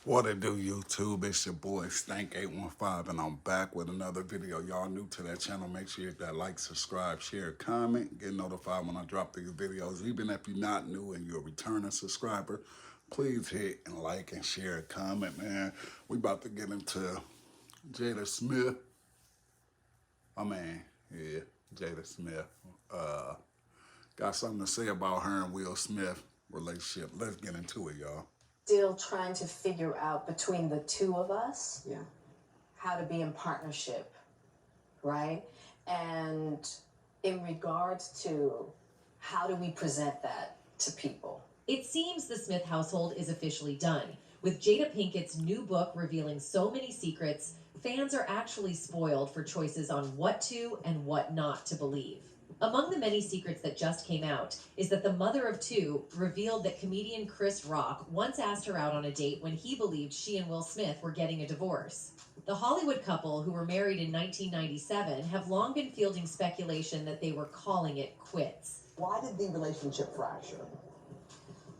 What it do, YouTube? It's your boy Stank815, and I'm back with another video. Y'all new to that channel, make sure you hit that like, subscribe, share, comment, get notified when I drop these videos. Even if you're not new and you're a returning subscriber, please hit and like and share, comment, man. We about to get into Jada Smith. Yeah, Jada Smith. Got something to say about her and Will Smith relationship. Let's get into it, y'all. Still trying to figure out between the two of us, how to be in partnership, right? And in regards to how do we present that to people? It seems the Smith household is officially done. With Jada Pinkett's new book revealing so many secrets, fans are actually spoiled for choices on what to and what not to believe. Among the many secrets that just came out is that the mother of two revealed that comedian Chris Rock once asked her out on a date when he believed she and Will Smith were getting a divorce. The Hollywood couple, who were married in 1997, have long been fielding speculation that they were calling it quits. Why did the relationship fracture?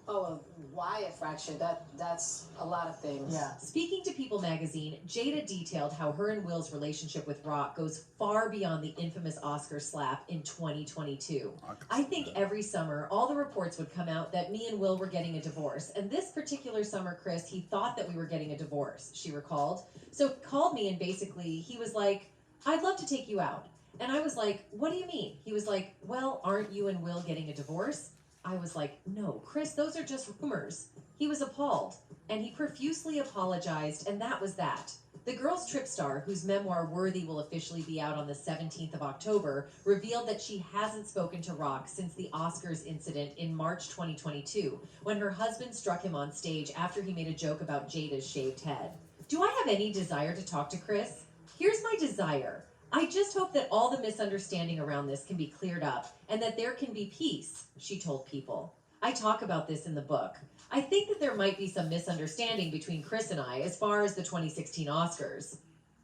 Oh, why it fractured, that's a lot of things. Yeah. Speaking to People magazine, Jada detailed how her and Will's relationship with Rock goes far beyond the infamous Oscar slap in 2022. I think every summer, all the reports would come out that me and Will were getting a divorce. And this particular summer, Chris, he thought that we were getting a divorce, she recalled. So he called me and basically he was like, "I'd love to take you out." And I was like, "What do you mean?" He was like, "Well, aren't you and Will getting a divorce?" I was like, "No, Chris, those are just rumors." He was appalled, and he profusely apologized, and that was that. The Girls Trip star, whose memoir Worthy will officially be out on the 17th of October, revealed that she hasn't spoken to Rock since the Oscars incident in March 2022, when her husband struck him on stage after he made a joke about Jada's shaved head. Do I have any desire to talk to Chris? Here's my desire. I just hope that all the misunderstanding around this can be cleared up and that there can be peace, she told People. I talk about this in the book. I think that there might be some misunderstanding between Chris and I as far as the 2016 Oscars.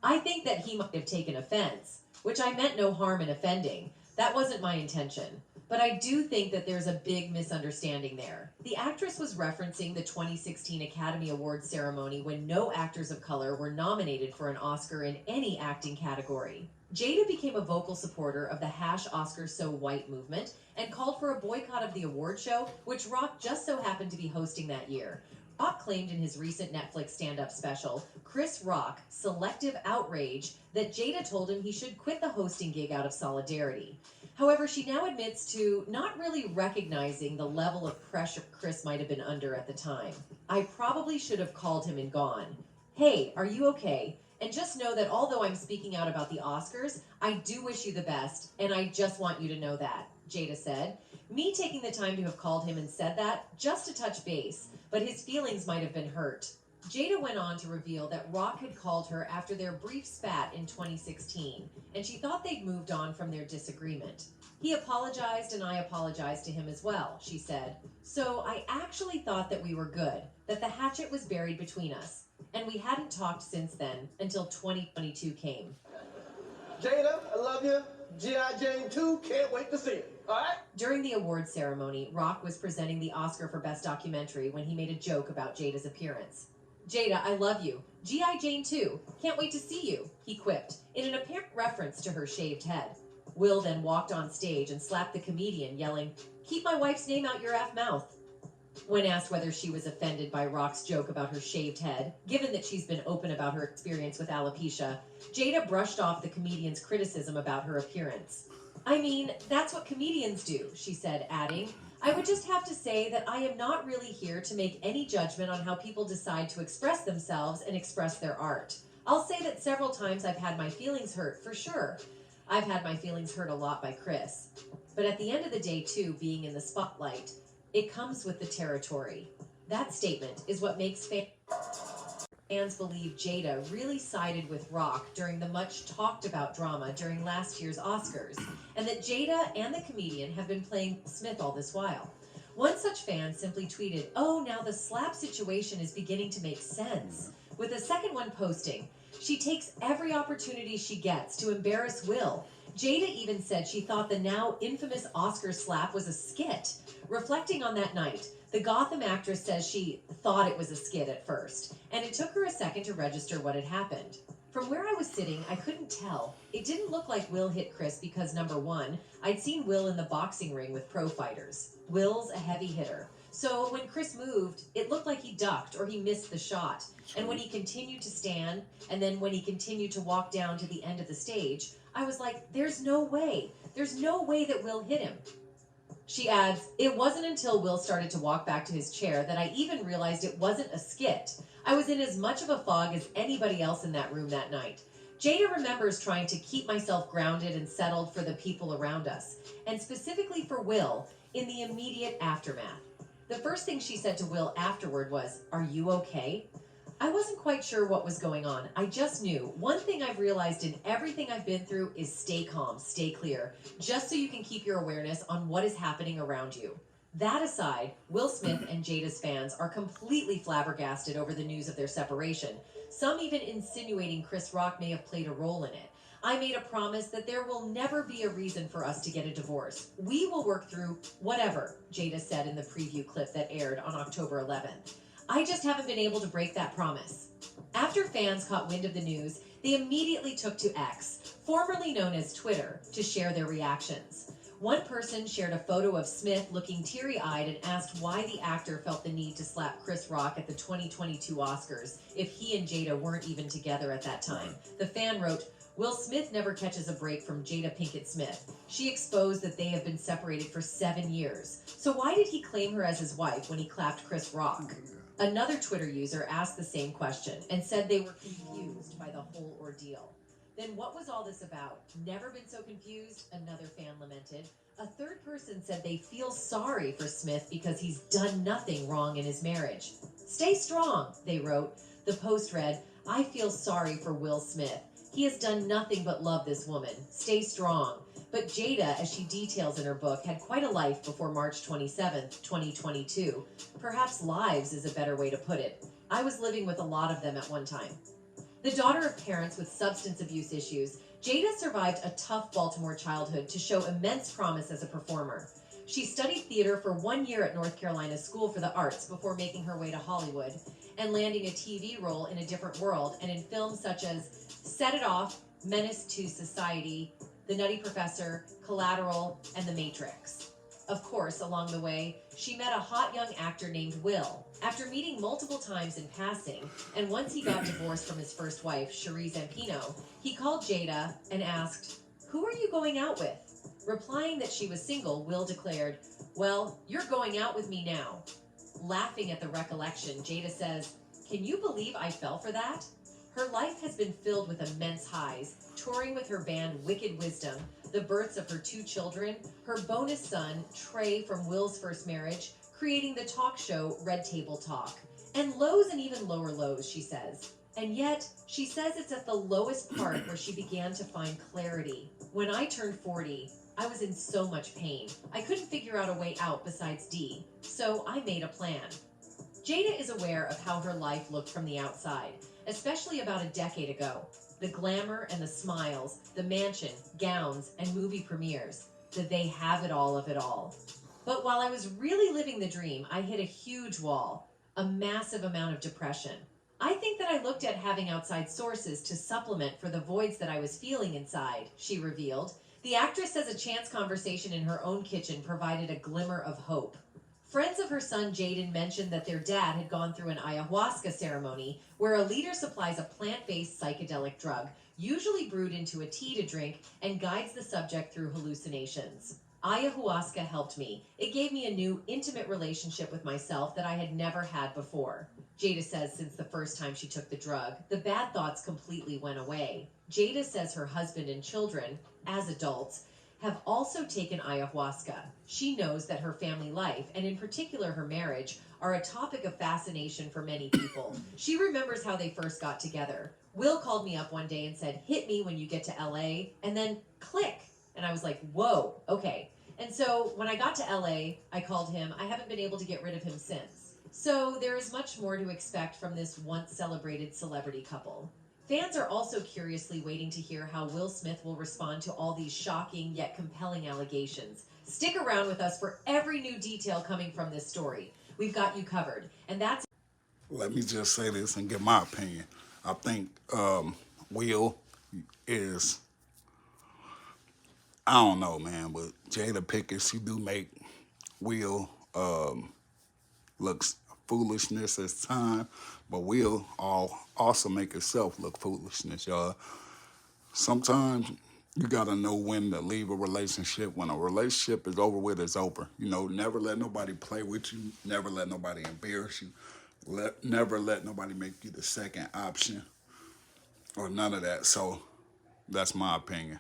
I think that he might have taken offense, which I meant no harm in offending. That wasn't my intention. But I do think that there's a big misunderstanding there. The actress was referencing the 2016 Academy Awards ceremony when no actors of color were nominated for an Oscar in any acting category. Jada became a vocal supporter of the #Oscars So White movement and called for a boycott of the award show, which Rock just so happened to be hosting that year. Rock claimed in his recent Netflix stand-up special, Chris Rock, Selective Outrage, that Jada told him he should quit the hosting gig out of solidarity. However, she now admits to not really recognizing the level of pressure Chris might have been under at the time. "I probably should have called him and gone, 'Hey, are you okay? And just know that although I'm speaking out about the Oscars, I do wish you the best, and I just want you to know that," Jada said. "Me taking the time to have called him and said that, just to touch base, but his feelings might have been hurt." Jada went on to reveal that Rock had called her after their brief spat in 2016, and she thought they'd moved on from their disagreement. "He apologized and I apologized to him as well," she said. "So I actually thought that we were good, that the hatchet was buried between us. And we hadn't talked since then until 2022 came." Jada, I love you. G.I. Jane 2, can't wait to see it. All right? During the awards ceremony, Rock was presenting the Oscar for Best Documentary when he made a joke about Jada's appearance. "Jada, I love you. G.I. Jane 2, can't wait to see you," he quipped, in an apparent reference to her shaved head. Will then walked on stage and slapped the comedian, yelling, "Keep my wife's name out your F mouth." When asked whether she was offended by Rock's joke about her shaved head, given that she's been open about her experience with alopecia, Jada brushed off the comedian's criticism about her appearance. "I mean, that's what comedians do," she said, adding, "I would just have to say that I am not really here to make any judgment on how people decide to express themselves and express their art. I'll say that several times I've had my feelings hurt, for sure. I've had my feelings hurt a lot by Chris. But at the end of the day, too, being in the spotlight, it comes with the territory." That statement is what makes fans believe Jada really sided with Rock during the much talked about drama during last year's Oscars, and that Jada and the comedian have been playing Smith all this while. One such fan simply tweeted, "Oh, now the slap situation is beginning to make sense," with a second one posting, "She takes every opportunity she gets to embarrass Will." Jada even said she thought the now infamous Oscar slap was a skit. Reflecting on that night, The Gotham actress says she thought it was a skit at first, and it took her a second to register what had happened. From where I was sitting, I couldn't tell. It didn't look like Will hit Chris because, number one, I'd seen Will in the boxing ring with pro fighters. Will's a heavy hitter. So when Chris moved, it looked like he ducked or he missed the shot. And when he continued to stand, and then when he continued to walk down to the end of the stage, I was like, there's no way. There's no way that Will hit him. She adds, it wasn't until Will started to walk back to his chair that I even realized it wasn't a skit. I was in as much of a fog as anybody else in that room that night. Jada remembers trying to keep myself grounded and settled for the people around us, and specifically for Will in the immediate aftermath. The first thing she said to Will afterward was, "Are you okay?" I wasn't quite sure what was going on. I just knew. One thing I've realized in everything I've been through is stay calm, stay clear, just so you can keep your awareness on what is happening around you. That aside, Will Smith and Jada's fans are completely flabbergasted over the news of their separation, some even insinuating Chris Rock may have played a role in it. I made a promise that there will never be a reason for us to get a divorce. We will work through whatever, Jada said in the preview clip that aired on October 11th. I just haven't been able to break that promise. After fans caught wind of the news, they immediately took to X, formerly known as Twitter, to share their reactions. One person shared a photo of Smith looking teary-eyed and asked why the actor felt the need to slap Chris Rock at the 2022 Oscars if he and Jada weren't even together at that time. The fan wrote, Will Smith never catches a break from Jada Pinkett Smith. She exposed that they have been separated for 7 years. So why did he claim her as his wife when he clapped Chris Rock? Another Twitter user asked the same question and said they were confused by the whole ordeal. Then what was all this about? Never been so confused, another fan lamented. A third person said they feel sorry for Smith because he's done nothing wrong in his marriage. Stay strong, they wrote. The post read, I feel sorry for Will Smith. He has done nothing but love this woman. Stay strong. But Jada, as she details in her book, had quite a life before March 27th, 2022. Perhaps lives is a better way to put it. I was living with a lot of them at one time. The daughter of parents with substance abuse issues, Jada survived a tough Baltimore childhood to show immense promise as a performer. She studied theater for 1 year at North Carolina School for the Arts before making her way to Hollywood and landing a TV role in A Different World and in films such as Set It Off, Menace to Society, The Nutty Professor, Collateral, and The Matrix. Of course, along the way, she met a hot young actor named Will. After meeting multiple times in passing, and once he got divorced from his first wife, Cherie Zampino, he called Jada and asked, "Who are you going out with?" Replying that she was single, Will declared, "Well, you're going out with me now." Laughing at the recollection, Jada says, "Can you believe I fell for that?" Her life has been filled with immense highs, touring with her band Wicked Wisdom, the births of her 2 children, her bonus son, Trey, from Will's first marriage, creating the talk show Red Table Talk, and lows and even lower lows, she says. And yet, she says it's at the lowest part where she began to find clarity. When I turned 40, I was in so much pain. I couldn't figure out a way out besides D, so I made a plan. Jada is aware of how her life looked from the outside, especially about a decade ago. The glamour and the smiles, the mansion, gowns, and movie premieres, the they have it all of it all. But while I was really living the dream, I hit a huge wall, a massive amount of depression. I think that I looked at having outside sources to supplement for the voids that I was feeling inside, she revealed. The actress says a chance conversation in her own kitchen provided a glimmer of hope. Friends of her son Jaden mentioned that their dad had gone through an ayahuasca ceremony where a leader supplies a plant-based psychedelic drug, usually brewed into a tea to drink, and guides the subject through hallucinations. Ayahuasca helped me. It gave me a new, intimate relationship with myself that I had never had before. Jada says since the first time she took the drug, the bad thoughts completely went away. Jada says her husband and children, as adults, have also taken ayahuasca. She knows that her family life, and in particular her marriage, are a topic of fascination for many people. She remembers how they first got together. Will called me up one day and said, "Hit me when you get to LA," and then click. And I was like, whoa, okay. And so when I got to LA, I called him. I haven't been able to get rid of him since. So there is much more to expect from this once celebrated celebrity couple. Fans are also curiously waiting to hear how Will Smith will respond to all these shocking yet compelling allegations. Stick around with us for every new detail coming from this story. we've got you covered. And that's Let me just say this and give my opinion. I think Will is, I don't know, man, but Jada Pickett, she do make Will looks foolishness at time, but Will also make herself look foolishness, y'all. Sometimes you gotta know when to leave a relationship. When a relationship is over with, it's over. You know, never let nobody play with you. Never let nobody embarrass you. Never let nobody make you the second option or none of that. So that's my opinion.